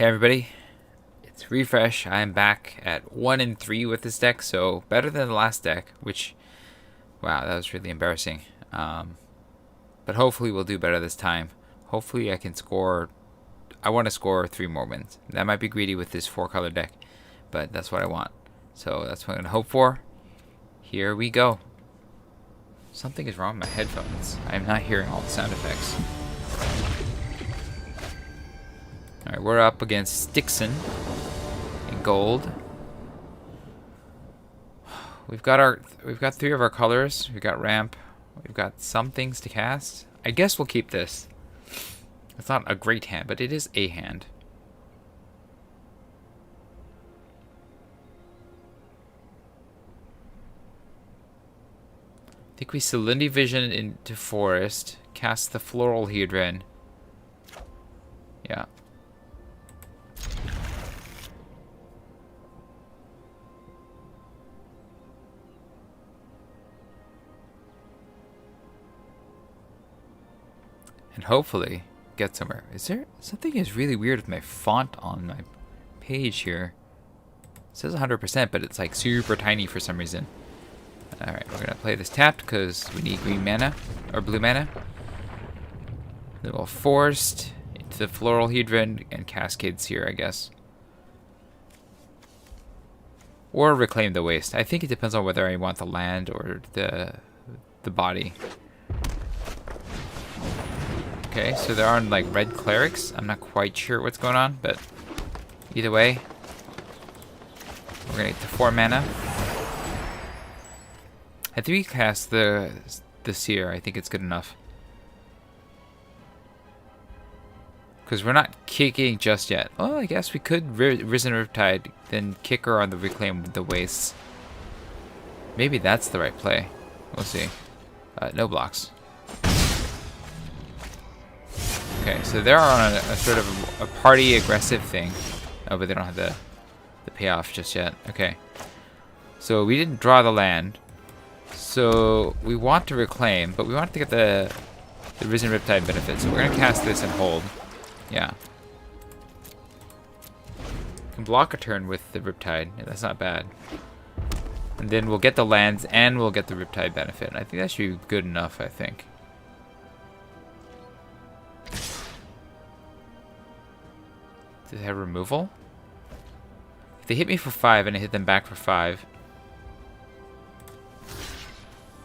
Hey everybody, it's Refresh. I am back at 1 and 3 with this deck, so better than the last deck, which, wow, that was really embarrassing. But hopefully we'll do better this time. Hopefully I can score, I want to score 3 more wins. That might be greedy with this 4-color deck, but that's what I want. So that's what I'm going to hope for. Here we go. Something is wrong with my headphones. I'm not hearing all the sound effects. Alright, we're up against Stixon in gold. We've got 3 of our colors. We've got ramp. We've got some things to cast. I guess we'll keep this. It's not a great hand, but it is a hand. I think we Salinity Vision into Forest. Cast the Floral Hedron. Yeah. And hopefully get somewhere. Is there something is really weird with my font on my page here? It says 100%, but it's like super tiny for some reason. Alright, we're gonna play this tapped because we need green mana or blue mana. Then we'll Forest into the Floral Hedron and Cascade Seer, I guess. Or Reclaim the Waste. I think it depends on whether I want the land or the body. Okay, so there are like red Clerics. I'm not quite sure what's going on, but either way, we're gonna get to 4 mana. I think we cast the Seer. I think it's good enough. Because we're not kicking just yet. Oh, I guess we could Risen Riptide, then kick her on the Reclaim the Wastes. Maybe that's the right play. We'll see. No blocks. Okay, so they're on a sort of a party aggressive thing. Oh, but they don't have the payoff just yet. Okay. So we didn't draw the land. So we want to reclaim, but we want to get the Risen Riptide benefit. So we're going to cast this and hold. Yeah. Can block a turn with the Riptide. Yeah, that's not bad. And then we'll get the lands and we'll get the Riptide benefit. I think that should be good enough, I think. Does it have removal? If they hit me for 5 and I hit them back for 5.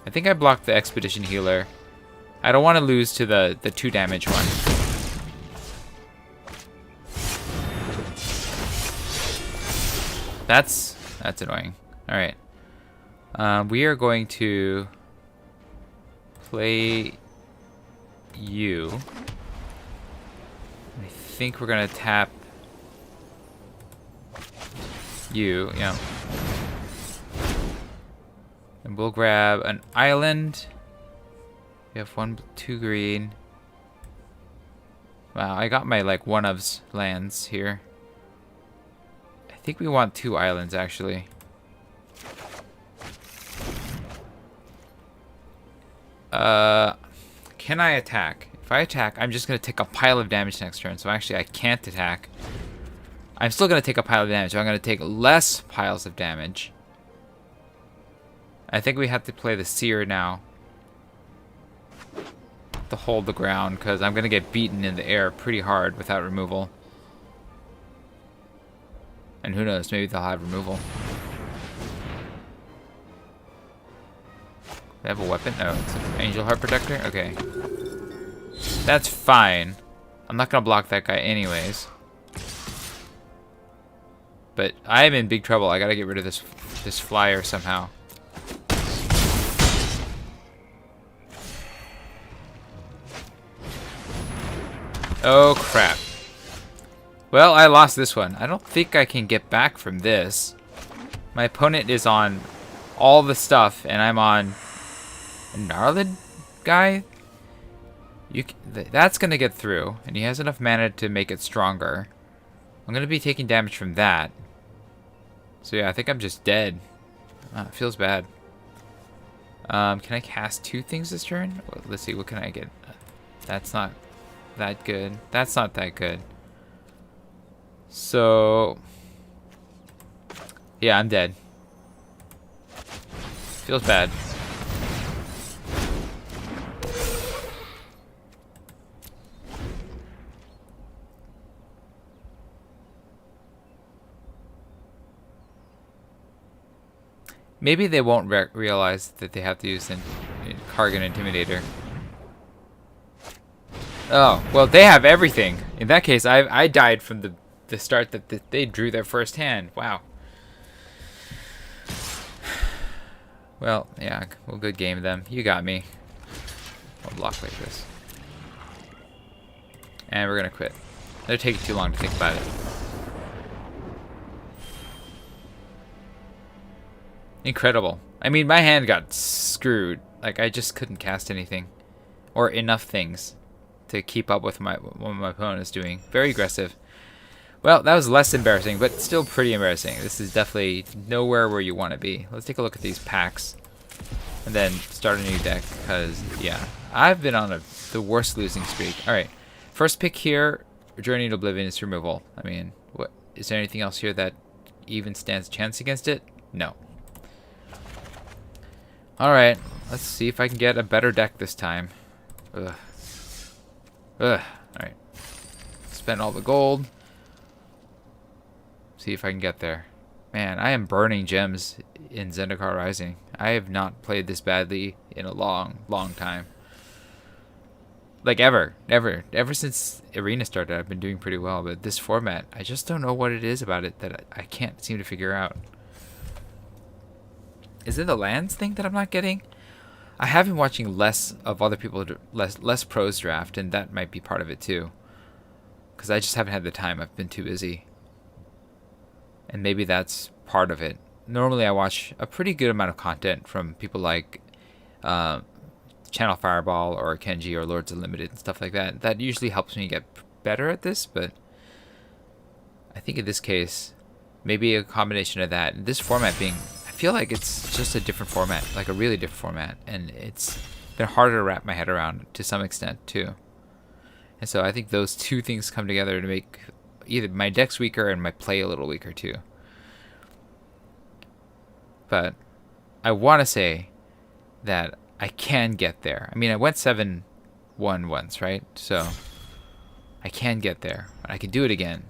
I think I blocked the Expedition Healer. I don't want to lose to the 2 damage one. That's annoying. Alright. We are going to play you. I think we're going to tap you, yeah. And we'll grab an island. We have 2 green. Wow, I got my like one-ofs lands here. I think we want 2 islands actually. Can I attack? If I attack, I'm just gonna take a pile of damage next turn. So actually, I can't attack. I'm still gonna take a pile of damage. So I'm gonna take less piles of damage. I think we have to play the Seer now to hold the ground, because I'm gonna get beaten in the air pretty hard without removal. And who knows, maybe they'll have removal. They have a weapon? Oh, it's an Angel Heart Protector? Okay. That's fine. I'm not gonna block that guy anyways. But I am in big trouble. I gotta get rid of this flyer somehow. Oh crap. Well, I lost this one. I don't think I can get back from this. My opponent is on all the stuff, and I'm on a Gnarlid guy. That's gonna get through, and he has enough mana to make it stronger. I'm gonna be taking damage from that. So yeah, I think I'm just dead. It feels bad. Can I cast 2 things this turn? Let's see, what can I get? That's not that good. That's not that good. So, yeah, I'm dead. Feels bad. Maybe they won't realize that they have to use Kargan Intimidator. Oh, well, they have everything. In that case, I died from the start that they drew their first hand. Wow. Well, yeah, we'll good game them. You got me. I'll block like this. And we're gonna quit. They're taking too long to think about it. Incredible. I mean, my hand got screwed. Like, I just couldn't cast anything. Or enough things to keep up with what my opponent is doing. Very aggressive. Well, that was less embarrassing, but still pretty embarrassing. This is definitely nowhere where you want to be. Let's take a look at these packs. And then start a new deck, because, yeah. I've been on the worst losing streak. Alright. First pick here, Journey to Oblivion is removal. I mean, what is there anything else here that even stands a chance against it? No. Alright, let's see if I can get a better deck this time. Ugh. Alright. Spend all the gold. See if I can get there. Man, I am burning gems in Zendikar Rising. I have not played this badly in a long, long time. Like ever. Ever since Arena started, I've been doing pretty well. But this format, I just don't know what it is about it that I can't seem to figure out. Is it the lands thing that I'm not getting? I have been watching less of other people, less pros draft, and that might be part of it too. Because I just haven't had the time. I've been too busy. And maybe that's part of it. Normally I watch a pretty good amount of content from people like Channel Fireball or Kenji or Lords Unlimited and stuff like that. That usually helps me get better at this, but I think in this case, maybe a combination of that. And this format being... I feel like it's just a different format, like a really different format, and it's been harder to wrap my head around to some extent too. And so I think those two things come together to make either my deck's weaker and my play a little weaker too. But I want to say that I can get there. I mean, I went 7-1 once, right? So I can get there. I can do it again.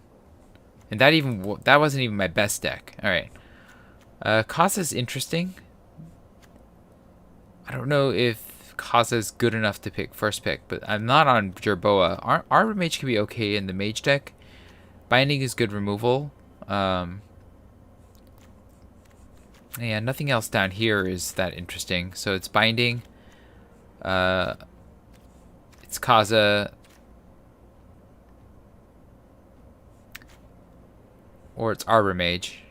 And that wasn't even my best deck. All right. Kaza is interesting. I don't know if Kaza is good enough to pick first pick, but I'm not on Jerboa. Arbor Mage can be okay in the Mage deck. Binding is good removal. Yeah, nothing else down here is that interesting. So it's Binding. It's Kaza. Or it's Arbor Mage.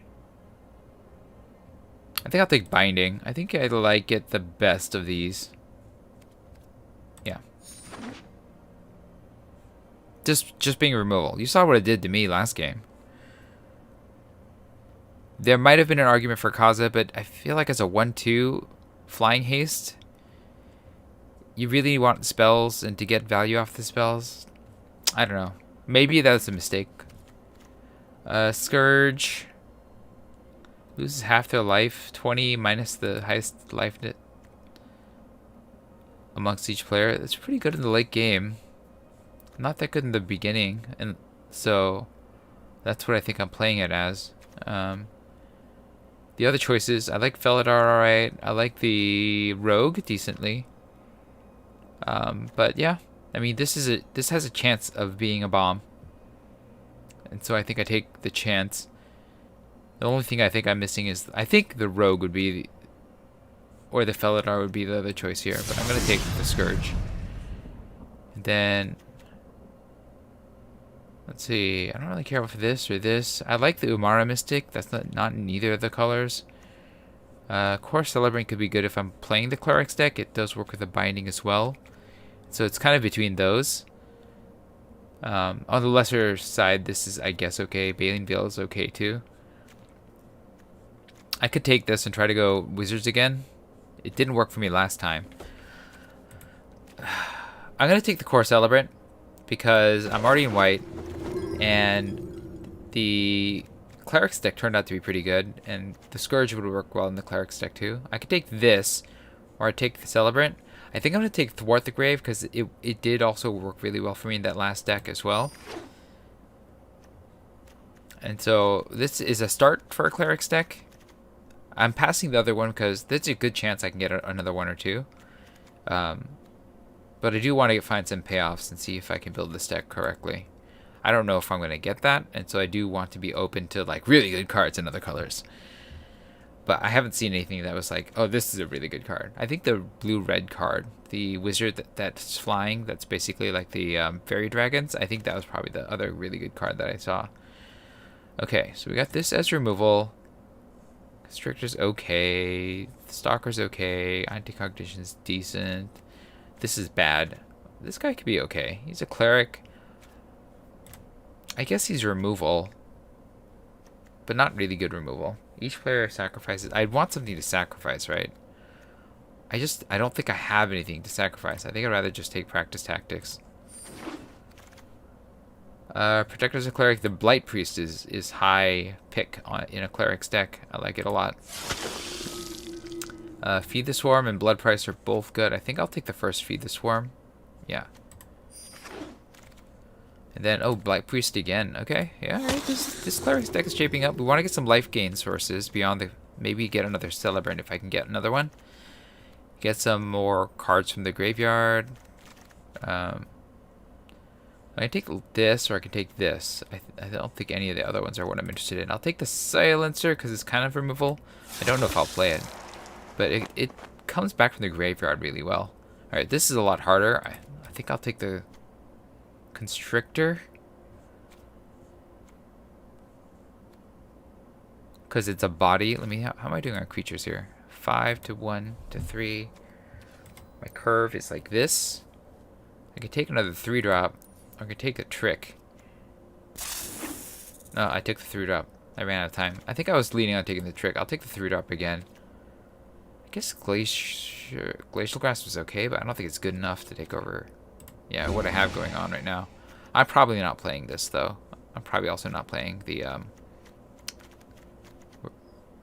I think I'll take Binding. I think I like it the best of these. Yeah. Just being removal. You saw what it did to me last game. There might have been an argument for Kaza, but I feel like as a 1-2 flying haste, you really want spells and to get value off the spells. I don't know. Maybe that's a mistake. Scourge loses half their life, 20 minus the highest life net amongst each player. That's pretty good in the late game. Not that good in the beginning, and so that's what I think I'm playing it as. The other choices, I like Felidar alright. I like the Rogue decently. But yeah, I mean this has a chance of being a bomb, and so I think I take the chance. The only thing I think I'm missing is I think the Rogue would be, or the Felidar would be the other choice here, but I'm gonna take the Scourge. And then let's see. I don't really care for this or this. I like the Umara Mystic. That's not in either of the colors. Core Celebrant could be good if I'm playing the Clerics deck. It does work with the Binding as well. So it's kind of between those. On the lesser side, this is, I guess, okay. Bailing Veil is okay too. I could take this and try to go Wizards again. It didn't work for me last time. I'm going to take the Core Celebrant because I'm already in white. And the Clerics deck turned out to be pretty good, and the Scourge would work well in the Clerics deck too. I could take this, or I'd take the Celebrant. I think I'm going to take Thwart the Grave, because it did also work really well for me in that last deck as well. And so this is a start for a Clerics deck. I'm passing the other one because there's a good chance I can get another one or two. But I do want to find some payoffs and see if I can build this deck correctly. I don't know if I'm going to get that, and so I do want to be open to like really good cards in other colors. But I haven't seen anything that was like, oh, this is a really good card. I think the blue-red card, the wizard that's flying, that's basically like the fairy dragons, I think that was probably the other really good card that I saw. Okay, so we got this as removal. Constrictor's okay. Stalker's okay. Anti-cognition's decent. This is bad. This guy could be okay. He's a cleric. I guess he's removal, but not really good removal. Each player sacrifices. I'd want something to sacrifice, right? I don't think I have anything to sacrifice. I think I'd rather just take practice tactics. Protector's a cleric. The Blight Priest is high pick in a cleric's deck. I like it a lot. Feed the Swarm and Blood Price are both good. I think I'll take the first Feed the Swarm. Yeah. And then, oh, Blight Priest again. Okay, yeah, all right. This cleric's deck is shaping up. We want to get some life gain sources beyond the... Maybe get another Celebrant if I can get another one. Get some more cards from the graveyard. I can take this, or I can take this. I don't think any of the other ones are what I'm interested in. I'll take the Silencer, because it's kind of removal. I don't know if I'll play it. But it comes back from the graveyard really well. Alright, this is a lot harder. I think I'll take the Constrictor. Because it's a body. Let me... How am I doing on creatures here? 5 to 1 to 3. My curve is like this. I could take another 3-drop. I could take the Trick. No, I took the 3-drop. I ran out of time. I think I was leaning on taking the Trick. I'll take the 3-drop again. I guess Glacial Grasp is okay, but I don't think it's good enough to take over, yeah, what I have going on right now. I'm probably not playing this, though. I'm probably also not playing the,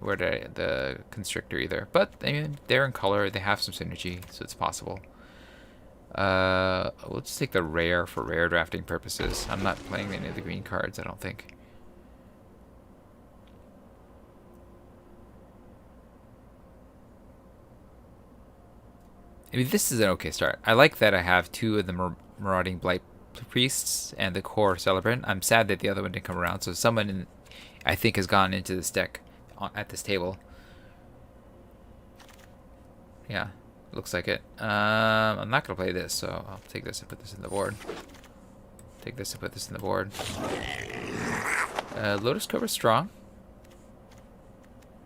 the Constrictor either. But, I mean, they're in color. They have some synergy, so it's possible. Let's take the rare for rare drafting purposes. I'm not playing any of the green cards, I don't think. I mean, this is an okay start. I like that I have 2 of the Marauding Blight Priests and the Core Celebrant. I'm sad that the other one didn't come around, so someone, I think, has gone into this deck at this table. Yeah, looks like it. I'm not going to play this, so I'll take this and put this in the board. Take this and put this in the board. Lotus Cobra's strong.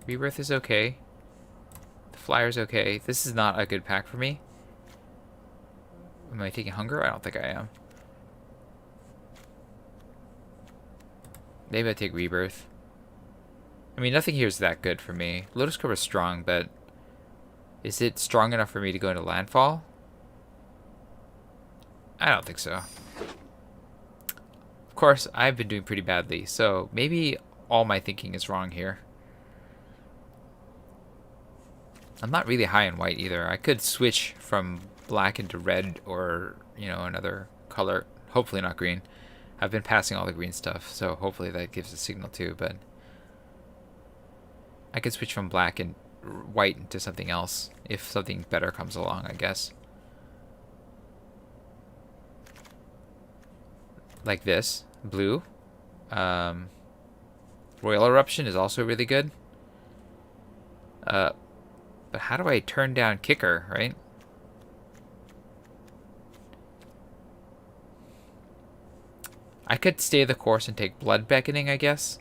Rebirth is okay. Flyer's okay. This is not a good pack for me. Am I taking Hunger? I don't think I am. Maybe I take Rebirth. I mean, nothing here is that good for me. Lotus Cobra's strong, but is it strong enough for me to go into Landfall? I don't think so. Of course, I've been doing pretty badly, so maybe all my thinking is wrong here. I'm not really high in white either. I could switch from black into red or, you know, another color. Hopefully not green. I've been passing all the green stuff, so hopefully that gives a signal too, but I could switch from black and white into something else if something better comes along, I guess. Like this. Blue. Royal Eruption is also really good. But how do I turn down Kicker, right? I could stay the course and take Blood Beckoning, I guess.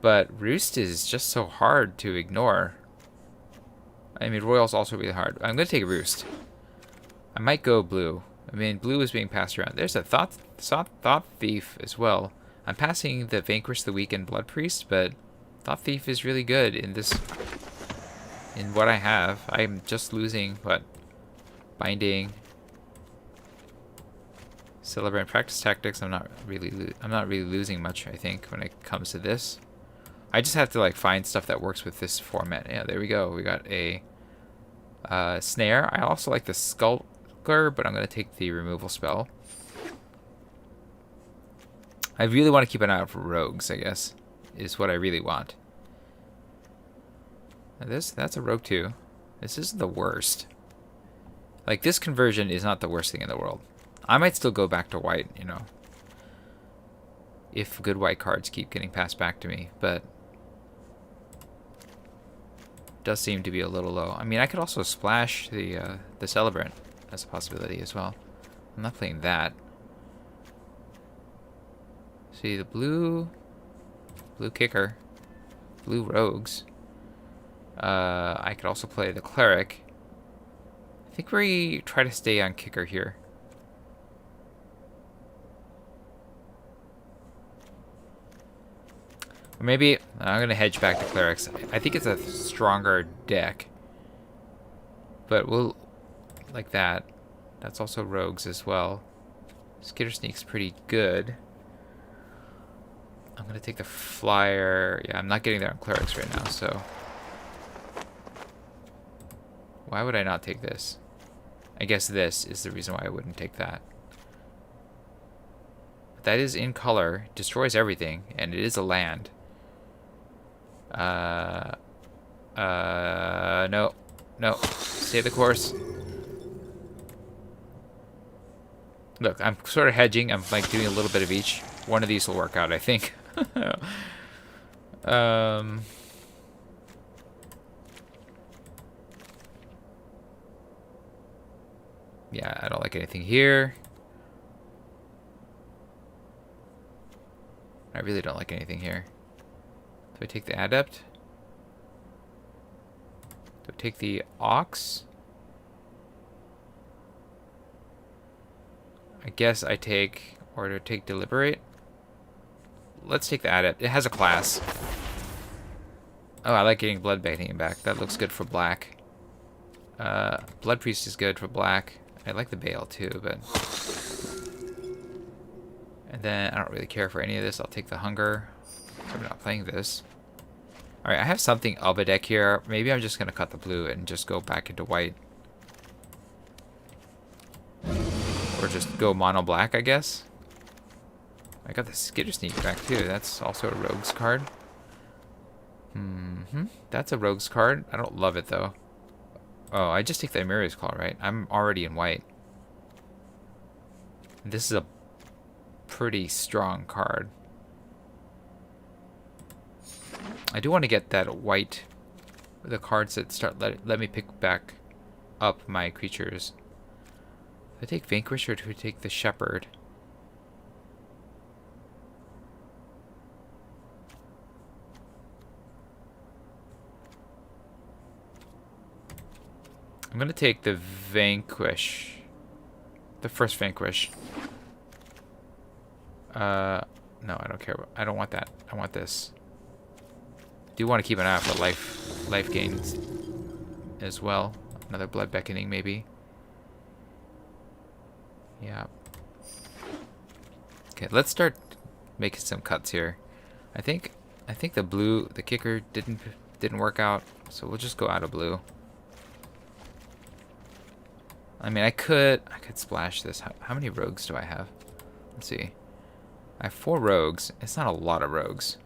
But Roost is just so hard to ignore. I mean, Royal's also really hard. I'm going to take Roost. I might go blue. I mean, blue is being passed around. There's a Thought Thief as well. I'm passing the Vanquish the Weak and Blood Priest, but Thought Thief is really good in this, in what I have. I'm just losing, what, Binding. Celebrant practice tactics. I'm not really losing much, I think, when it comes to this. I just have to like find stuff that works with this format. Yeah, there we go. We got a snare. I also like the skulker, but I'm gonna take the removal spell. I really want to keep an eye out for rogues, I guess, is what I really want. Now that's a rogue too. This isn't the worst. Like, this conversion is not the worst thing in the world. I might still go back to white, you know, if good white cards keep getting passed back to me, but it does seem to be a little low. I mean, I could also splash the Celebrant as a possibility as well. I'm not playing that. See, the blue kicker, blue rogues. I could also play the Cleric. I think we try to stay on kicker here. Or maybe I'm going to hedge back to Clerics. I think it's a stronger deck. But we'll... like that. That's also rogues as well. Skitter Sneak's pretty good. I'm going to take the flyer. Yeah, I'm not getting there on Clerics right now, so... why would I not take this? I guess this is the reason why I wouldn't take that. But that is in color, destroys everything, and it is a land. No. No. Stay the course. Look, I'm sort of hedging. I'm like doing a little bit of each. One of these will work out, I think. Yeah, I don't like anything here. I really don't like anything here. Do I take the Adept? Do I take the Ox? I guess I take, or do I take Deliberate? Let's take the Adept. It has a class. Oh, I like getting Blood Baiting back. That looks good for black. Blood Priest is good for black. I like the Bale too, but... and then I don't really care for any of this. I'll take the Hunger. I'm not playing this. Alright, I have something of a deck here. Maybe I'm just going to cut the blue and just go back into white. Or just go mono black, I guess. I got the Skitter Sneak back too. That's also a Rogue's card. That's a Rogue's card. I don't love it though. Oh, I just take the Amiri's Claw, right? I'm already in white. This is a pretty strong card. I do want to get that white, the cards that start let me pick back up my creatures. Do I take Vanquish or do I take the Shepherd? I'm gonna take the Vanquish. The first Vanquish. No, I don't care. I don't want that. I want this. Do want to keep an eye out for life gains as well. Another Blood Beckoning, maybe. Yeah. Okay, let's start making some cuts here. I think the kicker didn't work out, so we'll just go out of blue. I mean, I could splash this. How many rogues do I have? Let's see. I have 4 rogues. It's not a lot of rogues.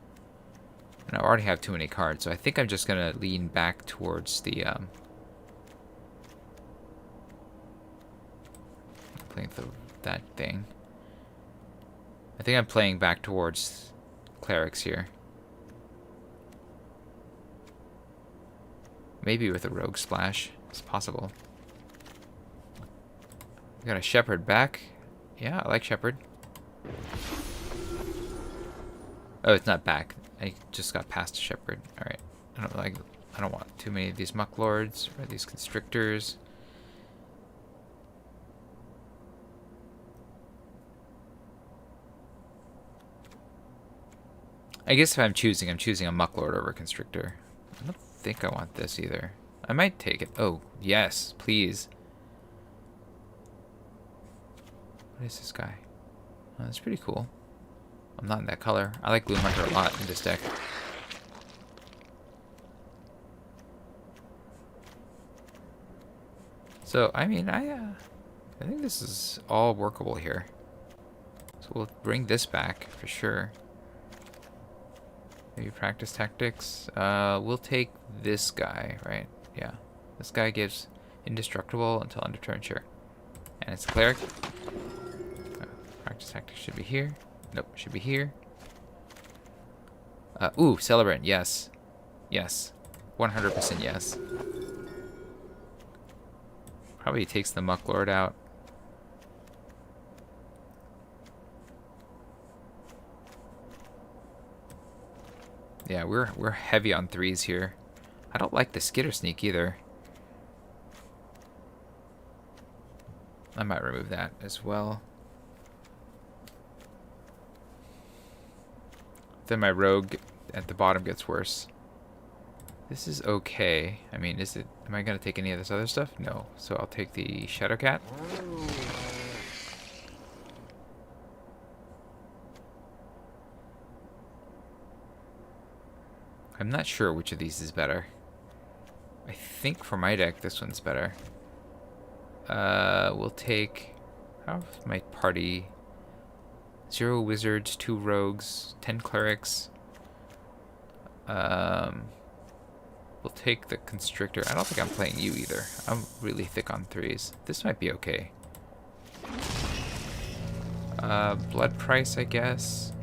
And I already have too many cards, so I think I'm just going to lean back towards the... playing that thing. I think I'm playing back towards Clerics here. Maybe with a Rogue Splash. It's possible. We got a Shepherd back. Yeah, I like Shepherd. Oh, it's not back. I just got past Shepherd. Alright. I don't want too many of these Muck Lords or these Constrictors. I guess if I'm choosing a Muck Lord over a Constrictor. I don't think I want this either. I might take it. Oh, yes, please. What is this guy? That's pretty cool. I'm not in that color. I like Gloom Hunter a lot in this deck. So, I mean, I think this is all workable here. So we'll bring this back for sure. Maybe practice tactics. We'll take this guy, right? Yeah. This guy gives indestructible until end of turn, sure. And it's a cleric. Practice tactics should be here. Nope, should be here. Ooh, Celebrant, yes. Yes. 100% yes. Probably takes the Muck Lord out. Yeah, we're heavy on 3s here. I don't like the Skitter Sneak either. I might remove that as well. Then my rogue at the bottom gets worse. This is okay. I mean, is it? Am I gonna take any of this other stuff? No. So I'll take the Shadowcat. I'm not sure which of these is better. I think for my deck, this one's better. We'll take... How's my party? 0 wizards, 2 rogues, 10 clerics. We'll take the constrictor. I don't think I'm playing you either. I'm really thick on 3s. This might be okay. Blood price, I guess.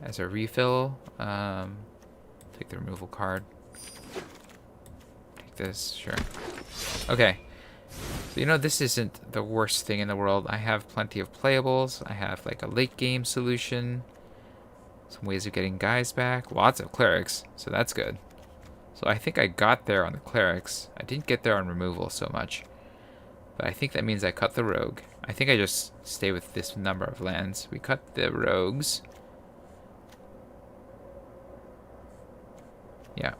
As a refill. Take the removal card. Take this, sure. Okay. So, you know, this isn't the worst thing in the world. I have plenty of playables. I have, like, a late game solution. Some ways of getting guys back. Lots of clerics, so that's good. So I think I got there on the clerics. I didn't get there on removal so much. But I think that means I cut the rogue. I think I just stay with this number of lands. We cut the rogues. Yeah.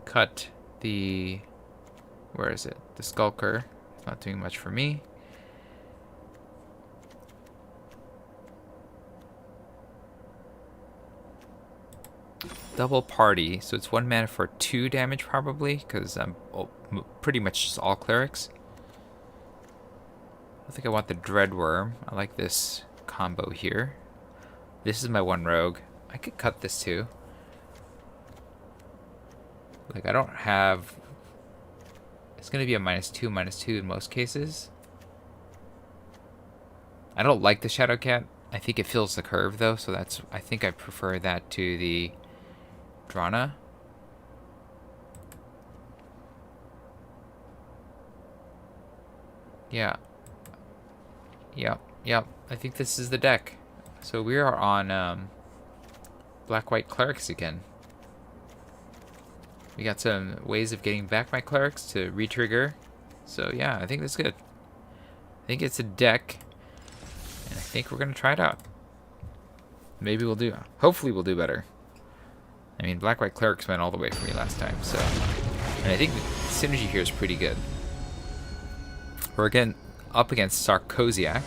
Cut the... Where is it? The Skulker. Not doing much for me. Double party. So it's 1 mana for 2 damage probably. Because I'm pretty much just all clerics. I think I want the Dreadworm. I like this combo here. This is my 1 rogue. I could cut this too. Like, I don't have... It's going to be a -2/-2 in most cases. I don't like the Shadowcat. I think it fills the curve, though, so that's... I think I prefer that to the Drana. Yeah. Yep. I think this is the deck. So we are on Black-White Clerics again. We got some ways of getting back my clerics to re-trigger. So yeah, I think that's good. I think it's a deck, and I think we're gonna try it out. Maybe we'll do. Hopefully we'll do better. I mean, Black-White Clerics went all the way for me last time, so... And I think the synergy here is pretty good. We're again up against Sarkosiak.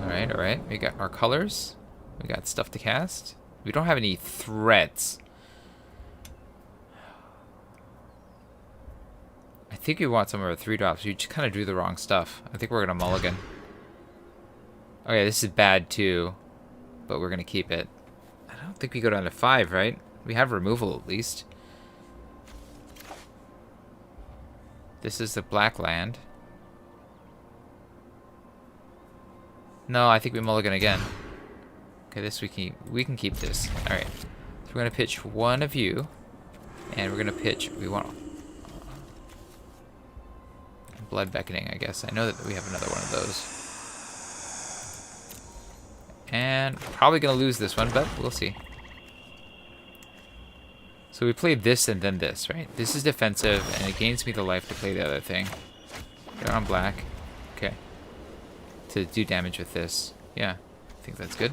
Alright. We got our colors. We got stuff to cast. We don't have any threats. I think we want some of our 3-drops. We just kind of drew the wrong stuff. I think we're going to mulligan. Okay, this is bad too, but we're going to keep it. I don't think we go down to 5, right? We have removal at least. This is the black land. No, I think we mulligan again. Okay, this we can keep this. All right. So we're going to pitch 1 of you, and we're going to pitch... We want... Blood Beckoning, I guess. I know that we have another one of those. And probably going to lose this one, but we'll see. So we played this and then this, right? This is defensive, and it gains me the life to play the other thing. Get on black. Okay. To do damage with this. Yeah, I think that's good.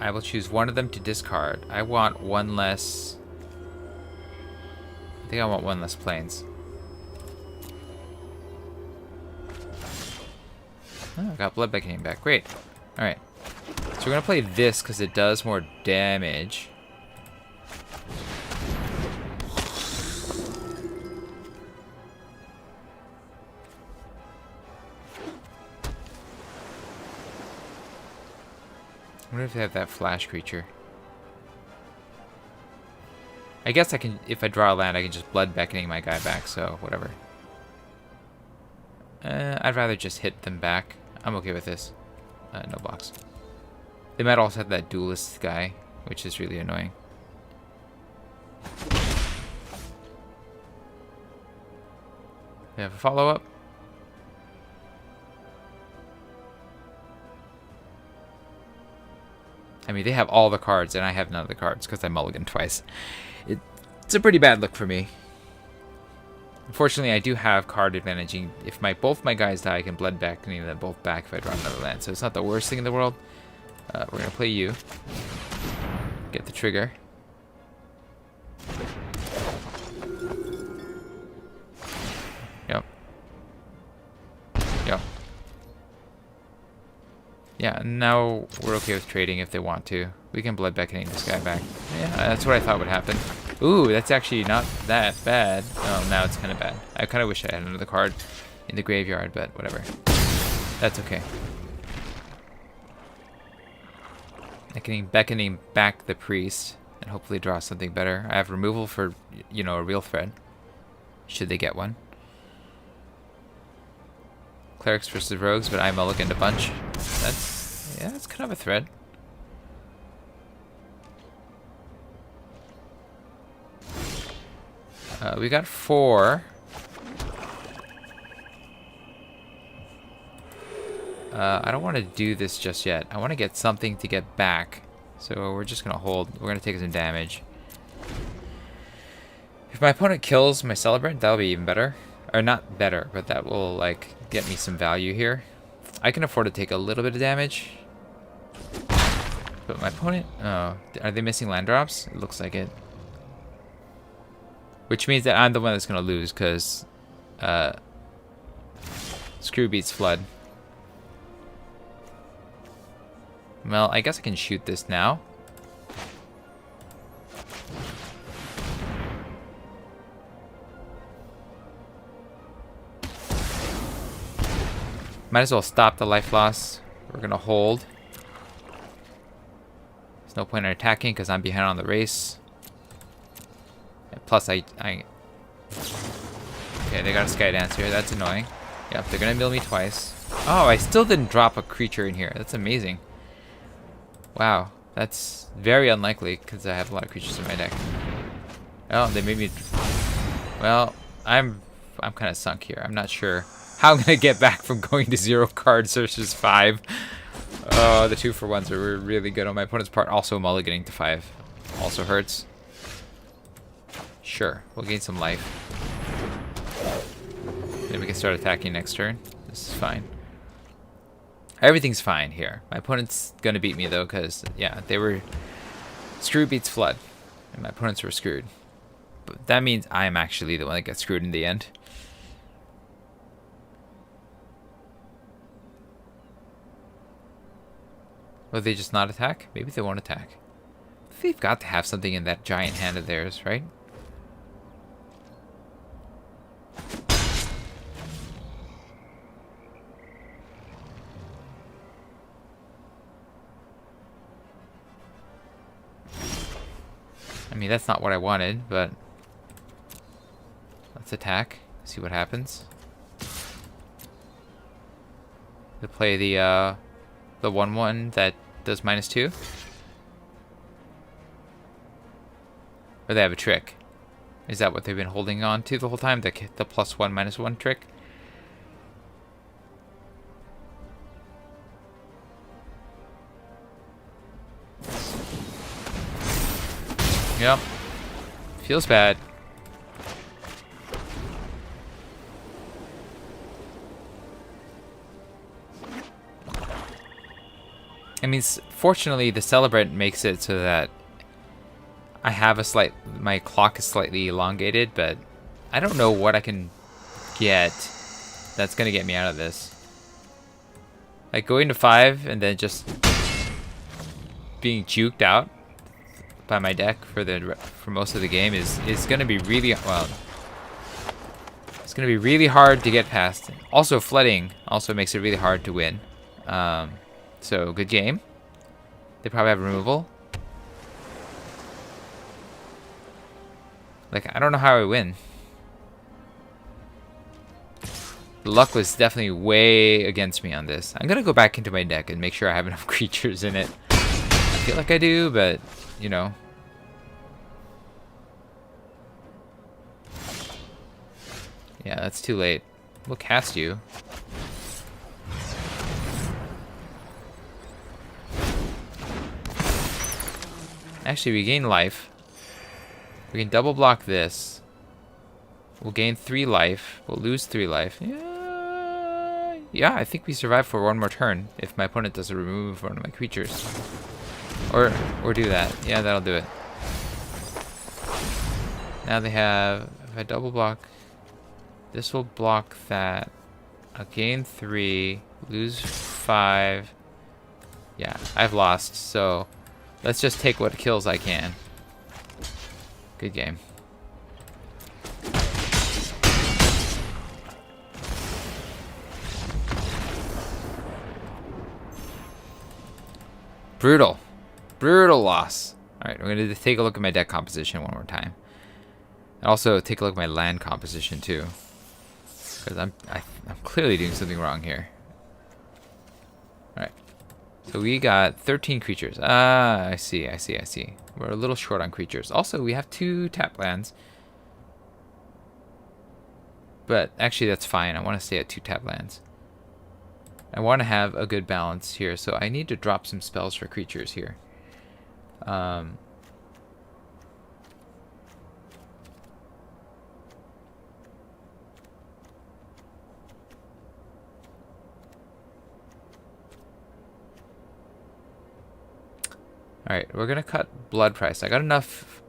I will choose 1 of them to discard. I want 1 less I think I want one less planes. Oh, I got blood beckoning back. Great. Alright. So we're going to play this because it does more damage. I wonder if they have that flash creature. I guess I can, if I draw a land, I can just blood beckoning my guy back, so whatever. I'd rather just hit them back. I'm okay with this. No blocks. They might also have that duelist guy, which is really annoying. They have a follow-up. I mean, they have all the cards, and I have none of the cards because I mulliganed twice. It's a pretty bad look for me. Unfortunately, I do have card advantaging. If both my guys die, I can blood beckoning them both back if I draw another land. So it's not the worst thing in the world. We're going to play you. Get the trigger. Yep. Yep. Yeah, now we're okay with trading if they want to. We can blood beckoning this guy back. Yeah, that's what I thought would happen. Ooh, that's actually not that bad. Oh, now it's kind of bad. I kind of wish I had another card in the graveyard, but whatever. That's okay. Beckoning back the priest and hopefully draw something better. I have removal for, you know, a real threat. Should they get one. Clerics versus rogues, but I mulliganed a bunch. That's kind of a threat. We got 4. I don't want to do this just yet. I want to get something to get back. So we're just going to hold. We're going to take some damage. If my opponent kills my Celebrant, that'll be even better. Or not better, but that will, like, get me some value here. I can afford to take a little bit of damage. But my opponent... Oh, are they missing land drops? It looks like it. Which means that I'm the one that's going to lose, because... Screw beats Flood. Well, I guess I can shoot this now. Might as well stop the life loss. We're going to hold. There's no point in attacking because I'm behind on the race. And plus, Okay, they got a Sky Dancer. That's annoying. Yep, they're going to mill me twice. Oh, I still didn't drop a creature in here. That's amazing. Wow, that's very unlikely because I have a lot of creatures in my deck. Oh, they made me... Well, I'm kind of sunk here. I'm not sure how I'm going to get back from going to 0 cards versus 5. Oh, the 2-for-1s are really good on my opponent's part. Also, mulliganing to 5 also hurts. Sure, we'll gain some life. Then we can start attacking next turn. This is fine. Everything's fine here. My opponent's going to beat me, though, because, yeah, they were... Screw beats Flood. And my opponents were screwed. But that means I'm actually the one that gets screwed in the end. Will they just not attack? Maybe they won't attack. They've got to have something in that giant hand of theirs, right? I mean, that's not what I wanted, but let's attack, see what happens. To play the 1/1 that does -2. Or they have a trick. Is that what they've been holding on to the whole time? The +1 -1 trick? Yep. Feels bad. I mean, fortunately, the Celebrant makes it so that I have my clock is slightly elongated, but I don't know what I can get that's gonna get me out of this. Like going to 5 and then just being juked out by my deck for most of the game is gonna be really well. It's gonna be really hard to get past. Also, flooding also makes it really hard to win. So good game. They probably have removal. Like, I don't know how I win. The luck was definitely way against me on this. I'm gonna go back into my deck and make sure I have enough creatures in it. I feel like I do, but, you know. Yeah, that's too late. We'll cast you. Actually, we gain life. We can double block this. We'll gain 3 life. We'll lose 3 life. Yeah, I think we survive for one more turn if my opponent doesn't remove one of my creatures. Or do that. Yeah, that'll do it. Now they have, if I double block, this will block that. I'll gain 3, lose 5. Yeah, I've lost, so let's just take what kills I can. Good game. Brutal. Brutal loss. Alright, we're going to take a look at my deck composition one more time. And also take a look at my land composition too. Because I'm clearly doing something wrong here. Alright. So we got 13 creatures. Ah, I see. We're a little short on creatures. Also, we have 2 tap lands. But actually, that's fine. I want to stay at 2 tap lands. I want to have a good balance here, so I need to drop some spells for creatures here. Alright, we're gonna cut blood price. I got enough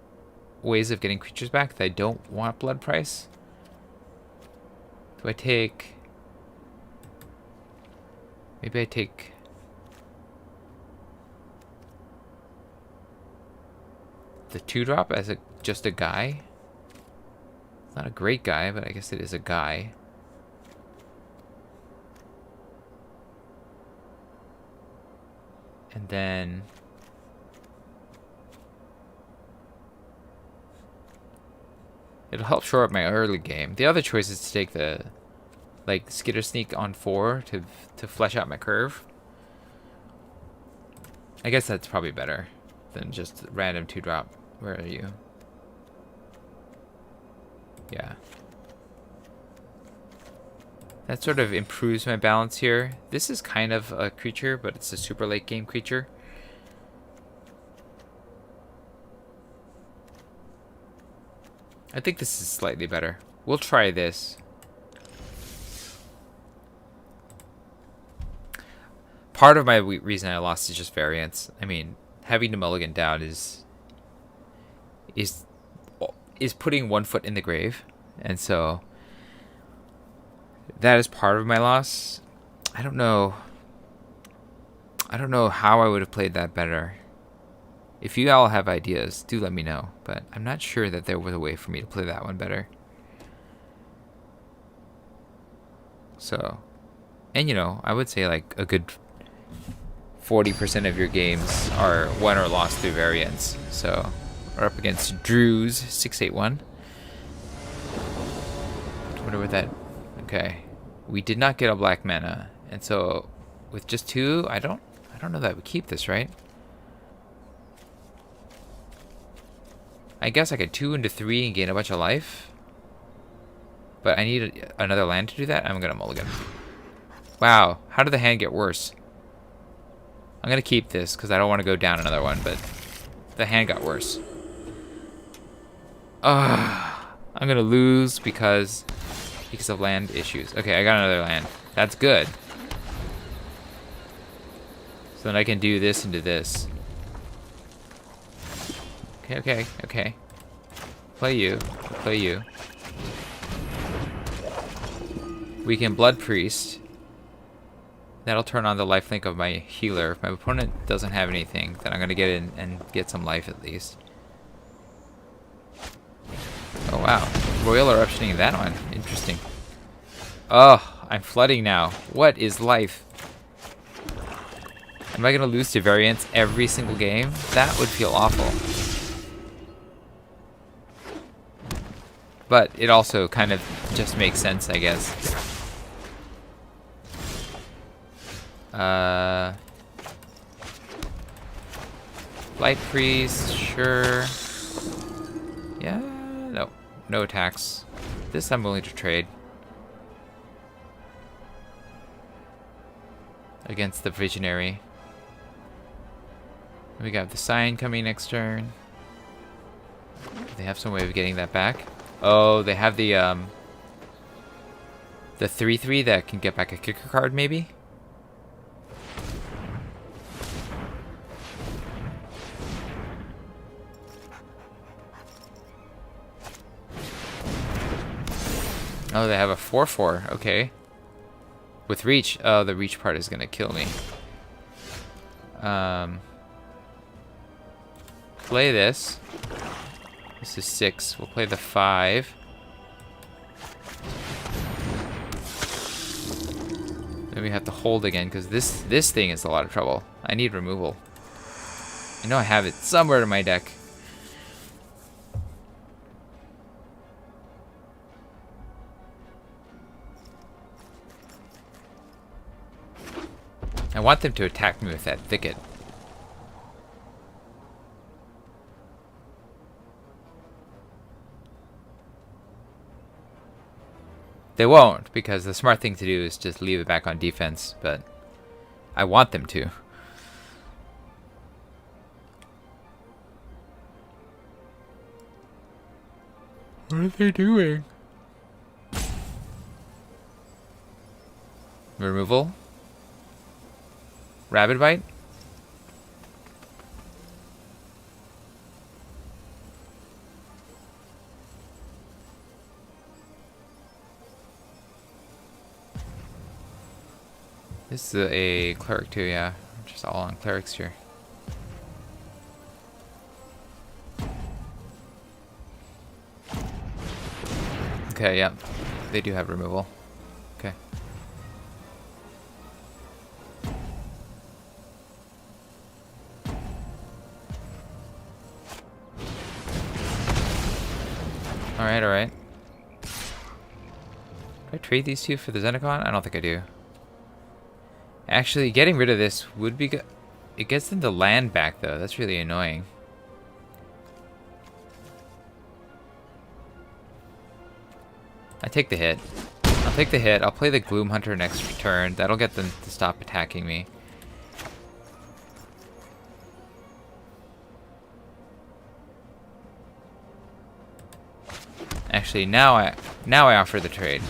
ways of getting creatures back that I don't want blood price. Do I take... Maybe I take... the 2-drop as just a guy? Not a great guy, but I guess it is a guy. And then... it'll help shore up my early game. The other choice is to take the, like, Skitter Sneak on 4 to flesh out my curve. I guess that's probably better than just random 2-drop. Where are you? Yeah. That sort of improves my balance here. This is kind of a creature, but it's a super late game creature. I think this is slightly better. We'll try this. Part of my reason I lost is just variance. I mean, having to mulligan down is putting one foot in the grave, and so that is part of my loss. I don't know how I would have played that better. If you all have ideas, do let me know, but I'm not sure that there was a way for me to play that one better. So, and you know, I would say like a good 40% of your games are won or lost through variance. So, we're up against Drew's 681. I wonder what that... Okay. We did not get a black mana, and so with just 2, I don't know that we keep this, right? I guess I could 2 into 3 and gain a bunch of life. But I need another land to do that. I'm going to mulligan. Wow. How did the hand get worse? I'm going to keep this because I don't want to go down another one. But the hand got worse. I'm going to lose because of land issues. Okay, I got another land. That's good. So then I can do this into this. Okay. Play you. Play you. We can Blood Priest. That'll turn on the lifelink of my healer. If my opponent doesn't have anything, then I'm gonna get in and get some life at least. Oh wow. Royal eruptioning that one. Interesting. Oh, I'm flooding now. What is life? Am I gonna lose to variants every single game? That would feel awful. But it also kind of just makes sense, I guess. Light Priest, sure. Yeah, no. No attacks. This I'm willing to trade. Against the Visionary. We got the Sign coming next turn. Do they have some way of getting that back? Oh, they have the 3/3 that can get back a kicker card, maybe? Oh, they have a 4/4. Okay. With reach. Oh, the reach part is gonna kill me. Play this. This is 6. We'll play the 5. Then we have to hold again because this thing is a lot of trouble. I need removal. I know I have it somewhere in my deck. I want them to attack me with that thicket. They won't, because the smart thing to do is just leave it back on defense, but I want them to. What are they doing? Removal? Rabbit Bite? This is a cleric too, yeah. Just all on clerics here. Okay, yeah. They do have removal. Okay. Alright. Do I trade these two for the Zendikar? I don't think I do. Actually, getting rid of this would be good. It gets them the land back, though. That's really annoying. I take the hit. I'll take the hit. I'll play the Gloom Hunter next turn. That'll get them to stop attacking me. Actually, now I offer the trade.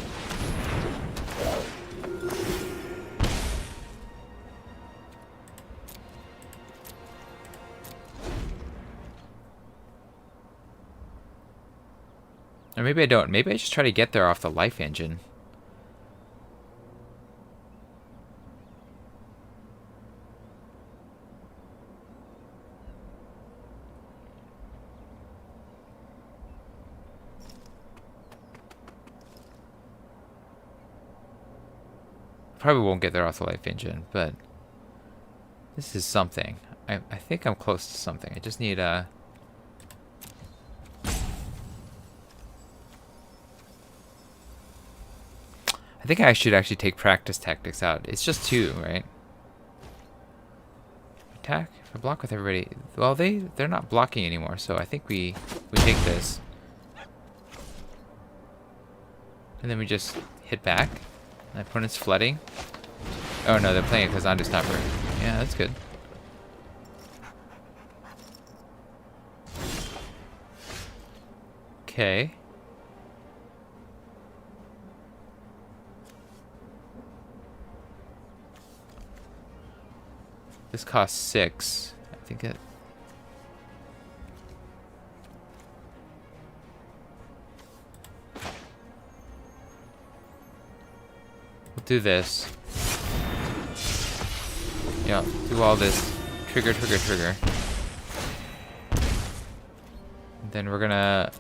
Or maybe I don't. Maybe I just try to get there off the life engine. Probably won't get there off the life engine, but this is something. I think I'm close to something. I just need a... I think I should actually take practice tactics out. It's just 2, right? Attack? If I block with everybody... Well, they're not blocking anymore, so I think we take this. And then we just hit back. My opponent's flooding. Oh no, they're playing a Kazandu Stopper. Yeah, that's good. Okay. This costs 6. I think it... do this. Yeah, do all this. Trigger, trigger, trigger. Then we're gonna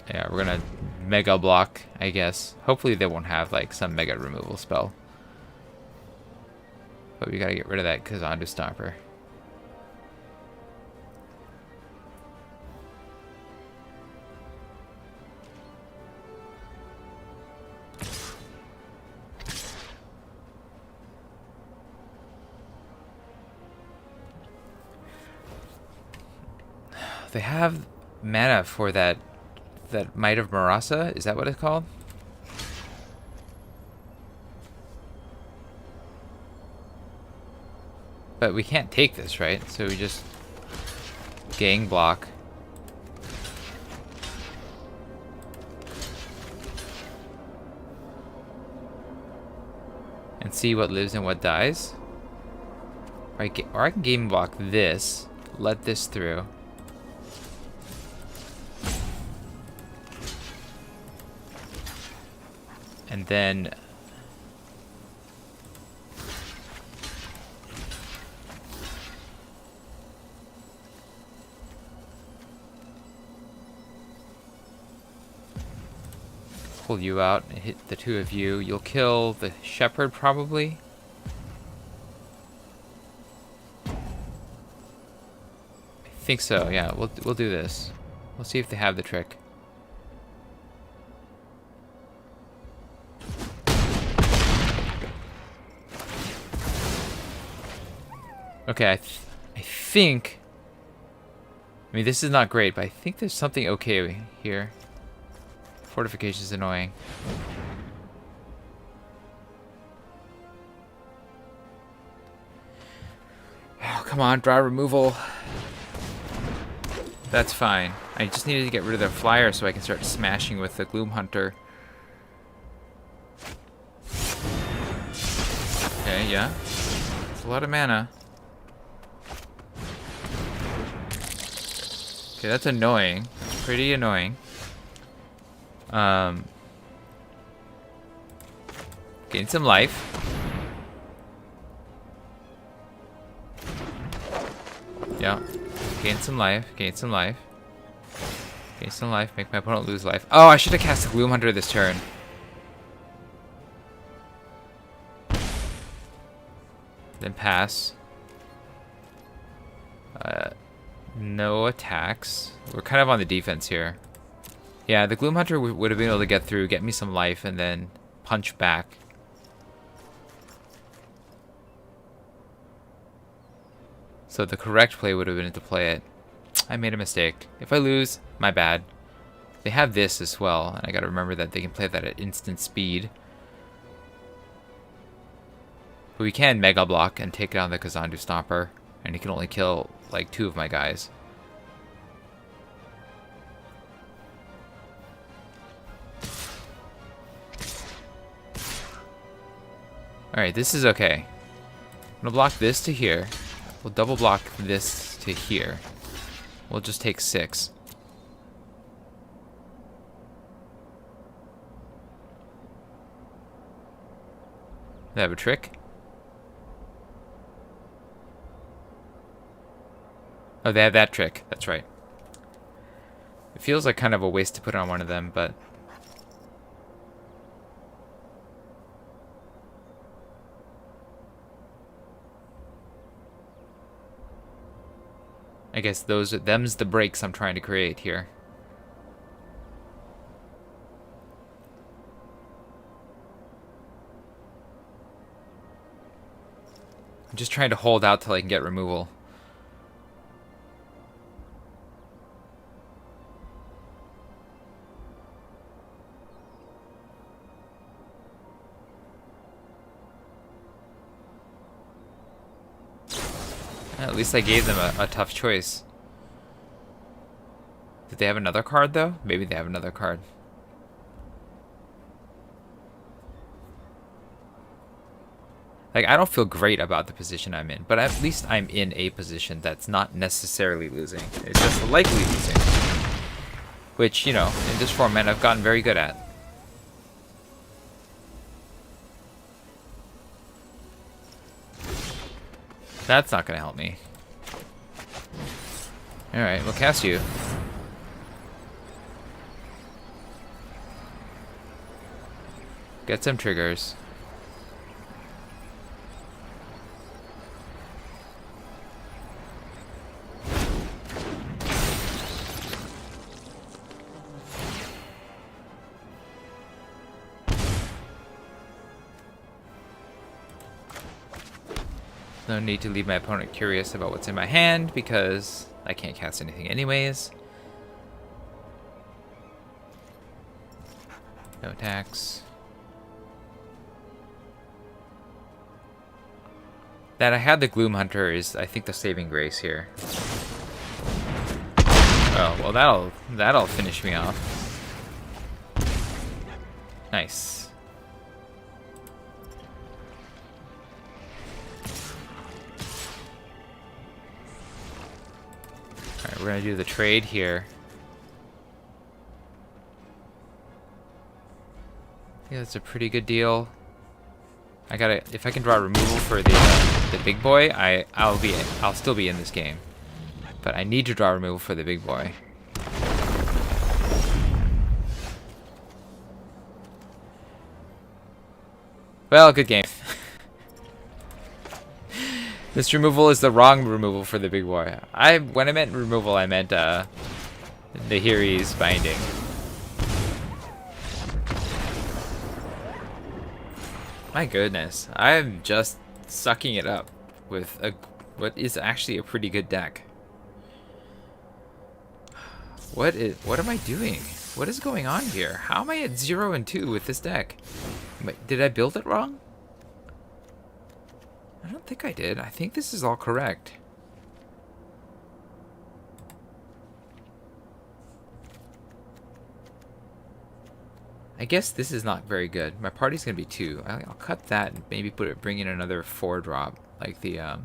mega block, I guess. Hopefully they won't have like some mega removal spell. But we gotta get rid of that Kazandu Stomper. They have mana for that Might of Marasa. Is that what it's called? But we can't take this, right? So we just gang block. And see what lives and what dies. Or I can game block this. Let this through. And then pull you out and hit the two of you. You'll kill the shepherd probably. I think so. Yeah, we'll do this. We'll see if they have the trick. Okay, I think... I mean, this is not great, but I think there's something okay here. Fortification is annoying. Oh, come on, draw removal. That's fine. I just needed to get rid of the flyer so I can start smashing with the Gloom Hunter. Okay, yeah. It's a lot of mana. Okay, that's annoying. It's pretty annoying. Gain some life. Yeah. Gain some life. Gain some life. Gain some life. Make my opponent lose life. Oh, I should have cast the Gloom Hunter this turn. Then pass. No attacks. We're kind of on the defense here. Yeah, the Gloom Hunter would have been able to get through, get me some life, and then punch back. So the correct play would have been to play it. I made a mistake. If I lose, my bad. They have this as well, and I gotta remember that they can play that at instant speed. But we can Mega Block and take down the Kazandu Stomper, and he can only kill like 2 of my guys. Alright, this is okay. I'm gonna block this to here. We'll double block this to here. We'll just take 6. They have a trick? Oh, they have that trick. That's right. It feels like kind of a waste to put on one of them, but... I guess them's the breaks I'm trying to create here. I'm just trying to hold out till I can get removal. At least I gave them a tough choice. Did they have another card, though? Maybe they have another card. Like, I don't feel great about the position I'm in, but at least I'm in a position that's not necessarily losing. It's just likely losing. Which, you know, in this format I've gotten very good at. That's not gonna help me. Alright, we'll cast you. Get some triggers. No need to leave my opponent curious about what's in my hand because I can't cast anything anyways. No attacks. That I had the Gloom Hunter is, I think, the saving grace here. Oh, well that'll finish me off. Nice. Alright, we're gonna do the trade here. Yeah, that's a pretty good deal. I gotta, if I can draw removal for the big boy, I'll still be in this game. But I need to draw removal for the big boy. Well, good game. This removal is the wrong removal for the big boy. When I meant removal, I meant the Hiri's binding. My goodness, I'm just sucking it up with what is actually a pretty good deck. What am I doing? What is going on here? How am I at 0 and 2 with this deck? Did I build it wrong? I don't think I did. I think this is all correct. I guess this is not very good. My party's gonna be 2. I'll cut that and maybe bring in another 4-drop, like the or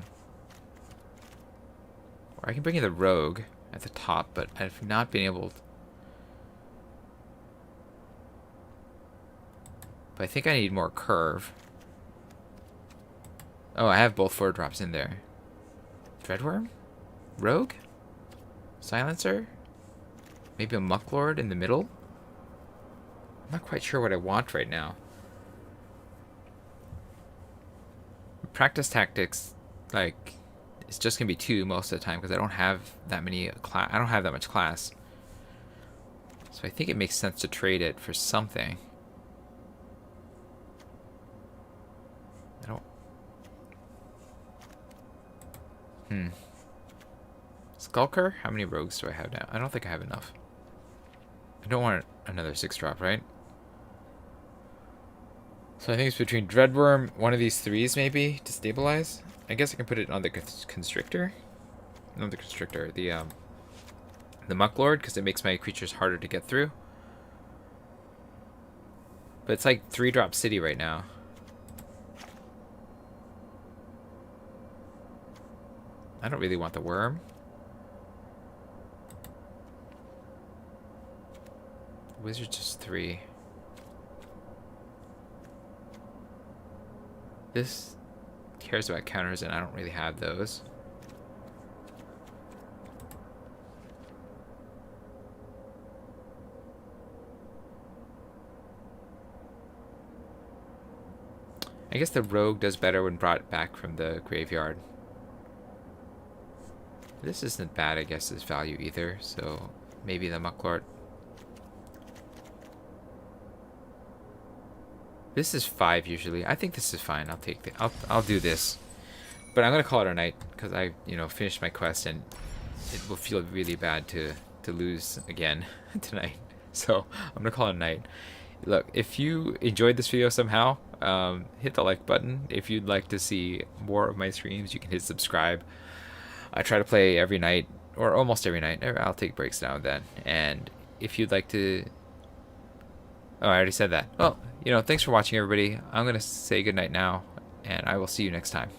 I can bring in the rogue at the top, but I've not been able to. But I think I need more curve. Oh, I have both 4-drops in there. Dreadworm? Rogue? Silencer? Maybe a Mucklord in the middle? I'm not quite sure what I want right now. Practice tactics, like, it's just gonna be 2 most of the time because I don't have that many I don't have that much class. So I think it makes sense to trade it for something. I don't. Skulker? How many rogues do I have now? I don't think I have enough. I don't want another 6-drop, right? So I think it's between Dreadworm, one of these 3s maybe, to stabilize. I guess I can put it on the Constrictor. Not the Constrictor, the Mucklord, because it makes my creatures harder to get through. But it's like 3-drop city right now. I don't really want the worm. Wizard's just 3. This cares about counters, and I don't really have those. I guess the rogue does better when brought back from the graveyard. This isn't bad, I guess, as value either, so maybe the Mucklord. This is 5 usually. I think this is fine. I'll take I'll do this. But I'm gonna call it a night because I, finished my quest and it will feel really bad to lose again tonight. So I'm gonna call it a night. Look, if you enjoyed this video somehow, hit the like button. If you'd like to see more of my streams, you can hit subscribe. I try to play every night, or almost every night. I'll take breaks now and then. And if you'd like to... Oh, I already said that. Well, thanks for watching, everybody. I'm going to say goodnight now, and I will see you next time.